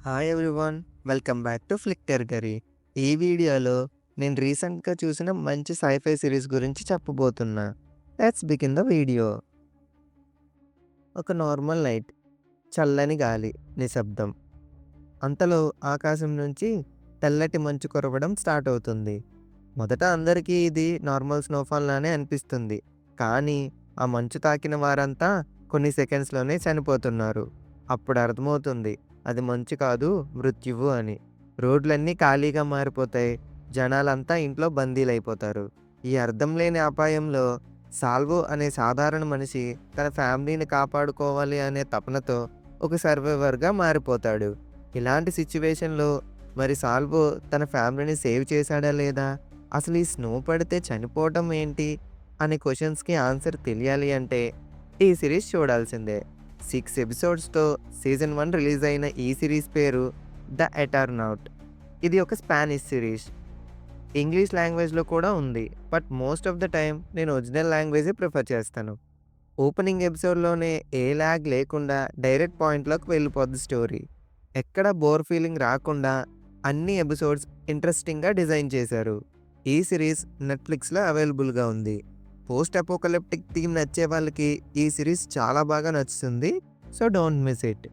Hi everyone, welcome back to Flick టెర్గరీ. ఈ వీడియోలో నేను రీసెంట్గా చూసిన మంచి సైఫై సిరీస్ గురించి చెప్పబోతున్నా. Let's begin the video. ఒక నార్మల్ నైట్, చల్లని గాలి, నిశ్శబ్దం. అంతలో ఆకాశం నుంచి తెల్లటి మంచు కురవడం స్టార్ట్ అవుతుంది. మొదట అందరికీ ఇది నార్మల్ స్నోఫాల్ లానే అనిపిస్తుంది. కానీ ఆ మంచు తాకిన వారంతా కొన్ని సెకండ్స్లోనే చనిపోతున్నారు. అప్పుడు అర్థమవుతుంది అది మంచు కాదు, మృత్యువు అని. రోడ్లన్నీ ఖాళీగా మారిపోతాయి. జనాలంతా ఇంట్లో బందీలైపోతారు. ఈ అర్థం లేని అపాయంలో సాల్వో అనే సాధారణ మనిషి తన ఫ్యామిలీని కాపాడుకోవాలి అనే తపనతో ఒక సర్వైవర్గా మారిపోతాడు. ఇలాంటి సిచ్యువేషన్లో మరి సాల్వో తన ఫ్యామిలీని సేవ్ చేశాడా లేదా, అసలు ఈ స్నో పడితే చనిపోవటం ఏంటి అనే క్వశ్చన్స్కి ఆన్సర్ తెలియాలి అంటే ఈ సిరీస్ చూడాల్సిందే. 6 ఎపిసోడ్స్తో సీజన్ 1 రిలీజ్ అయిన ఈ సిరీస్ పేరు ద ఎటర్నౌట్. ఇది ఒక స్పానిష్ సిరీస్. ఇంగ్లీష్ లాంగ్వేజ్లో కూడా ఉంది. But most of the time నేను ఒరిజినల్ లాంగ్వేజే ప్రిఫర్ చేస్తాను. ఓపెనింగ్ ఎపిసోడ్లోనే ఏ ల్యాగ్ లేకుండా డైరెక్ట్ పాయింట్లోకి వెళ్ళిపోద్ది స్టోరీ. ఎక్కడ బోర్ ఫీలింగ్ రాకుండా అన్ని ఎపిసోడ్స్ ఇంట్రెస్టింగ్గా డిజైన్ చేశారు. ఈ సిరీస్ నెట్ఫ్లిక్స్లో అవైలబుల్గా ఉంది. పోస్ట్ అపోకలిప్టిక్ థీమ్ నచ్చే వాళ్ళకి ఈ సిరీస్ చాలా బాగా నచ్చుతుంది. So don't miss it.